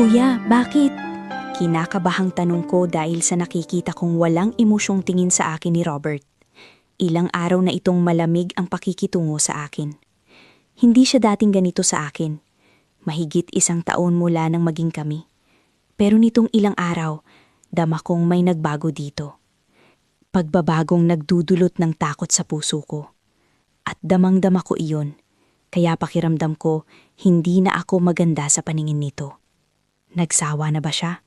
Kuya, bakit? Kinakabahang tanong ko dahil sa nakikita kong walang emosyong tingin sa akin ni Robert. Ilang araw na itong malamig ang pakikitungo sa akin. Hindi siya dating ganito sa akin. Mahigit 1 taon mula nang maging kami. Pero nitong ilang araw, dama kong may nagbago dito. Pagbabagong nagdudulot ng takot sa puso ko. At damang-dama ko iyon, kaya pakiramdam ko hindi na ako maganda sa paningin nito. Nagsawa na ba siya?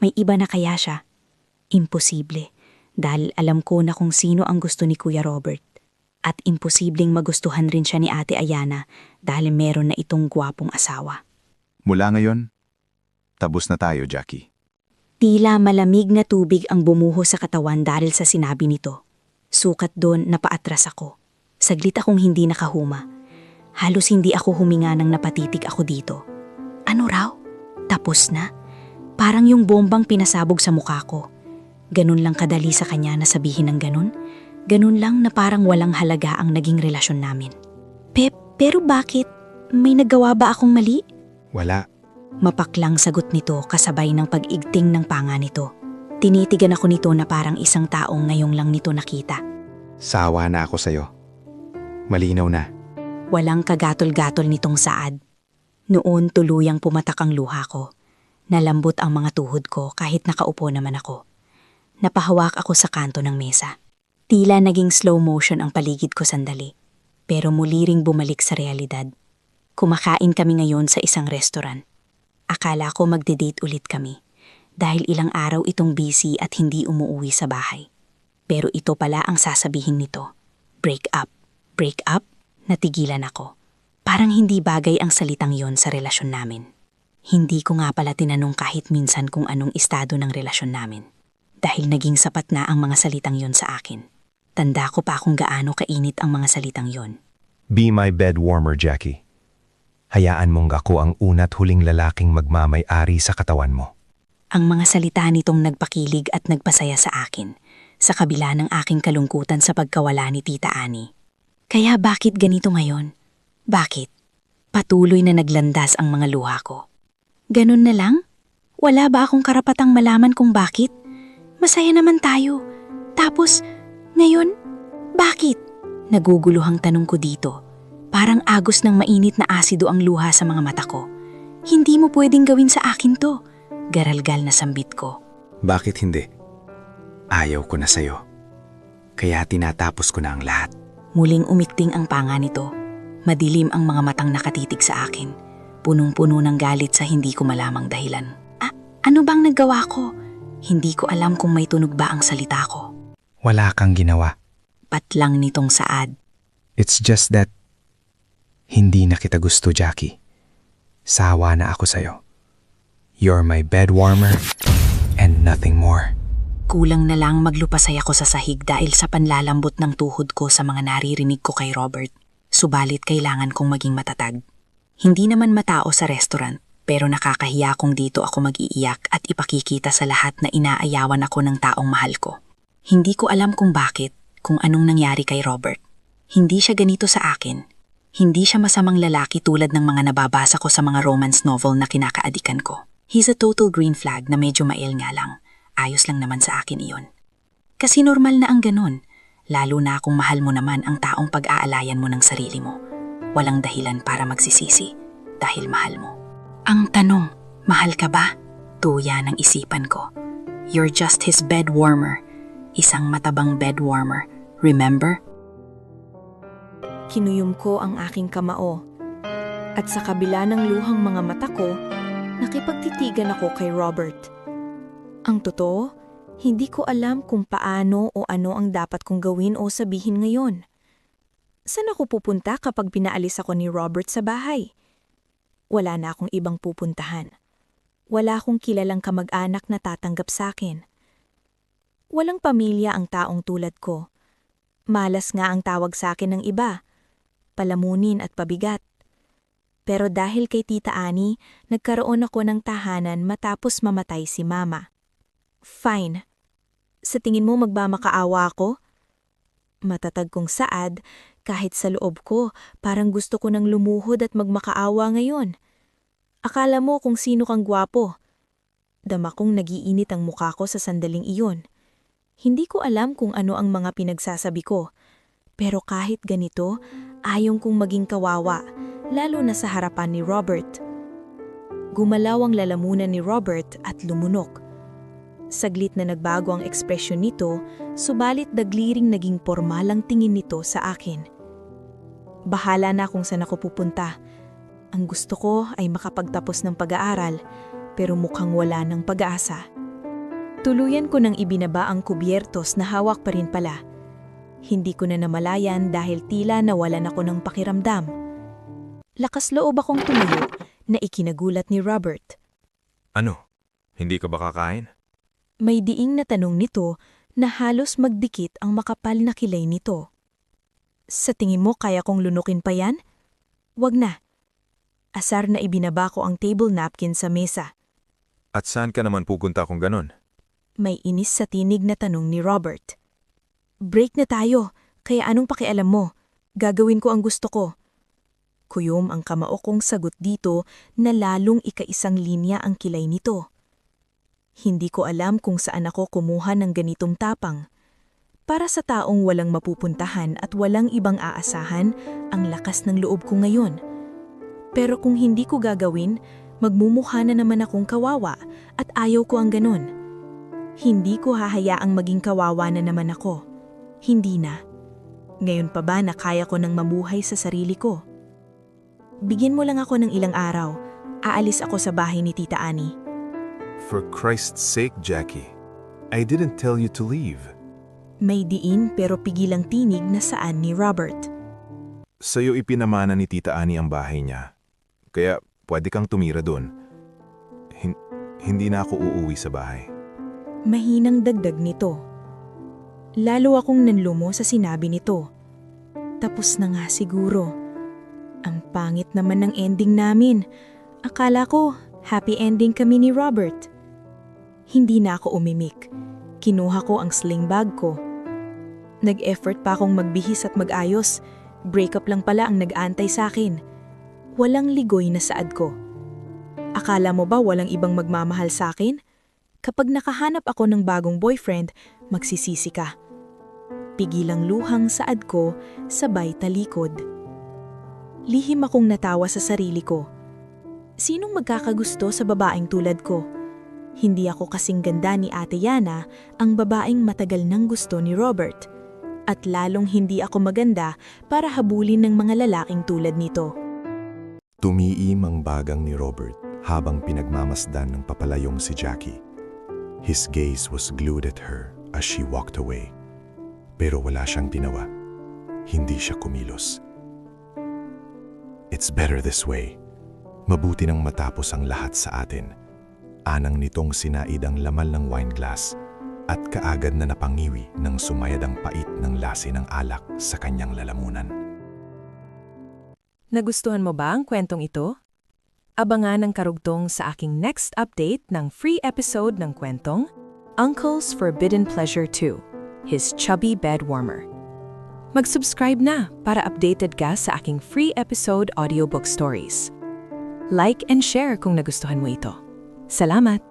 May iba na kaya siya? Imposible, dahil alam ko na kung sino ang gusto ni Kuya Robert. At imposibleng magustuhan rin siya ni Ate Ayana dahil meron na itong gwapong asawa. Mula ngayon, tabos na tayo, Jackie. Tila malamig na tubig ang bumuho sa katawan dahil sa sinabi nito. Sukat doon napaatras ako. Saglit akong hindi nakahuma. Halos hindi ako huminga nang napatitig ako dito. Ano raw? Tapos na? Parang yung bombang pinasabog sa mukha ko. Ganun lang kadali sa kanya na sabihin ng ganun? Ganun lang na parang walang halaga ang naging relasyon namin. Pero bakit? May nagawa ba akong mali? Wala. Mapaklang sagot nito kasabay ng pag-igting ng panga nito. Tinitigan ako nito na parang isang taong ngayong lang nito nakita. Sawa na ako sa'yo. Malinaw na. Walang kagatol-gatol nitong saad. Noon tuluyang pumatak ang luha ko. Nalambot ang mga tuhod ko kahit nakaupo naman ako. Napahawak ako sa kanto ng mesa. Tila naging slow motion ang paligid ko sandali. Pero muli ring bumalik sa realidad. Kumakain kami ngayon sa isang restaurant. Akala ko magde-date ulit kami. Dahil ilang araw itong busy at hindi umuuwi sa bahay. Pero ito pala ang sasabihin nito. Break up. Break up? Natigilan ako. Parang hindi bagay ang salitang yon sa relasyon namin. Hindi ko nga pala tinanong kahit minsan kung anong estado ng relasyon namin. Dahil naging sapat na ang mga salitang yon sa akin. Tanda ko pa kung gaano kainit ang mga salitang yon. Be my bed warmer, Jackie. Hayaan mong ako ang una't huling lalaking magmamay-ari sa katawan mo. Ang mga salita nitong nagpakilig at nagpasaya sa akin, sa kabila ng aking kalungkutan sa pagkawala ni Tita Annie. Kaya bakit ganito ngayon? Bakit? Patuloy na naglandas ang mga luha ko. Ganun na lang? Wala ba akong karapatang malaman kung bakit? Masaya naman tayo. Tapos, ngayon, bakit? Naguguluhang tanong ko dito. Parang agos ng mainit na asido ang luha sa mga mata ko. Hindi mo pwedeng gawin sa akin to. Garalgal na sambit ko. Bakit hindi? Ayaw ko na sa'yo. Kaya tinatapos ko na ang lahat. Muling umikting ang panga nito. Madilim ang mga matang nakatitig sa akin. Punong-puno ng galit sa hindi ko malamang dahilan. Ano bang nagawa ko? Hindi ko alam kung may tunog ba ang salita ko. Wala kang ginawa. Patlang nitong saad. It's just that hindi na kita gusto, Jackie. Sawa na ako sa'yo. You're my bed warmer and nothing more. Kulang na lang maglupasay ako sa sahig dahil sa panlalambot ng tuhod ko sa mga naririnig ko kay Robert. Subalit kailangan kong maging matatag. Hindi naman matao sa restaurant, pero nakakahiya kung dito ako mag-iiyak at ipakikita sa lahat na inaayawan ako ng taong mahal ko. Hindi ko alam kung bakit, kung anong nangyari kay Robert. Hindi siya ganito sa akin. Hindi siya masamang lalaki tulad ng mga nababasa ko sa mga romance novel na kinakaadikan ko. He's a total green flag na medyo mael nga lang. Ayos lang naman sa akin iyon. Kasi normal na ang ganun, lalo na kung mahal mo naman ang taong pag-aalayan mo ng sarili mo. Walang dahilan para magsisisi dahil mahal mo. Ang tanong, mahal ka ba? Tuya ng isipan ko. You're just his bed warmer. Isang matabang bed warmer. Remember? Kinuyom ko ang aking kamao. At sa kabila ng luhang mga mata ko, nakipagtitigan ako kay Robert. Ang totoo, hindi ko alam kung paano o ano ang dapat kong gawin o sabihin ngayon. Saan ako pupunta kapag pinaalis ako ni Robert sa bahay? Wala na akong ibang pupuntahan. Wala akong kilalang kamag-anak na tatanggap sa akin. Walang pamilya ang taong tulad ko. Malas nga ang tawag sa akin ng iba. Palamunin at pabigat. Pero dahil kay Tita Annie, nagkaroon ako ng tahanan matapos mamatay si Mama. Fine. Sa tingin mo magmamakaawa ako? Matatag kong saad, kahit sa loob ko, parang gusto ko nang lumuhod at magmakaawa ngayon. Akala mo kung sino kang gwapo. Dama kong nagiinit ang mukha ko sa sandaling iyon. Hindi ko alam kung ano ang mga pinagsasabi ko. Pero kahit ganito, ayaw kong maging kawawa, lalo na sa harapan ni Robert. Gumalaw ang lalamunan ni Robert at lumunok. Saglit na nagbago ang ekspresyon nito, subalit dagliring naging pormalang tingin nito sa akin. Bahala na kung saan ako pupunta. Ang gusto ko ay makapagtapos ng pag-aaral, pero mukhang wala ng pag-asa. Tuluyan ko nang ibinaba ang kubyertos na hawak pa rin pala. Hindi ko na namalayan dahil tila nawalan ako ng pakiramdam. Lakas loob akong tumayo na ikinagulat ni Robert. Ano? Hindi ka ba kakain? May diing na tanong nito na halos magdikit ang makapal na kilay nito. Sa tingin mo kaya kong lunukin pa yan? Wag na. Asar na ibinaba ko ang table napkin sa mesa. At saan ka naman pupunta kung ganon? May inis sa tinig na tanong ni Robert. Break na tayo, kaya anong pakialam mo? Gagawin ko ang gusto ko. Kuyom ang kamao kong sagot dito na lalong ika-isang linya ang kilay nito. Hindi ko alam kung saan ako kumuha ng ganitong tapang. Para sa taong walang mapupuntahan at walang ibang aasahan, ang lakas ng loob ko ngayon. Pero kung hindi ko gagawin, magmumukha na naman akong kawawa at ayaw ko ang ganon. Hindi ko hahayaang maging kawawa na naman ako. Hindi na. Ngayon pa ba na kaya ko nang mamuhay sa sarili ko? Bigyan mo lang ako ng ilang araw. Aalis ako sa bahay ni Tita Annie. For Christ's sake, Jackie. I didn't tell you to leave. May diin pero pigilang tinig na saan ni Robert. Sa'yo ipinamana ni Tita Annie ang bahay niya. Kaya pwede kang tumira doon. Hindi na ako uuwi sa bahay. Mahinang dagdag nito. Lalo akong nanlumo sa sinabi nito. Tapos na nga siguro. Ang pangit naman ng ending namin. Akala ko, happy ending kami ni Robert. Hindi na ako umimik. Kinuha ko ang sling bag ko. Nag-effort pa akong magbihis at mag-ayos. Breakup lang pala ang nag-aantay sa akin. Walang ligoy na saad ko. Akala mo ba walang ibang magmamahal sa akin? Kapag nakahanap ako ng bagong boyfriend, magsisisi ka. Pigilang luhang saad ko, sabay talikod. Lihim akong natawa sa sarili ko. Sinong magkakagusto sa babaeng tulad ko? Hindi ako kasing ganda ni Ate Yana, ang babaeng matagal nang gusto ni Robert. At lalong hindi ako maganda para habulin ng mga lalaking tulad nito. Tumiim ang bagang ni Robert habang pinagmamasdan ng papalayong si Jackie. His gaze was glued at her as she walked away. Pero wala siyang ginawa. Hindi siya kumilos. It's better this way. Mabuti nang matapos ang lahat sa atin. Anang nitong sinaid ang laman ng wine glass at kaagad na napangiwi ng sumayad ang pait ng lasi ng alak sa kanyang lalamunan. Nagustuhan mo ba ang kwentong ito? Abangan ang karugtong sa aking next update ng free episode ng kwentong Uncle's Forbidden Pleasure 2, His Chubby Bed Warmer. Mag-subscribe na para updated ka sa aking free episode audiobook stories. Like and share kung nagustuhan mo ito. Salamat!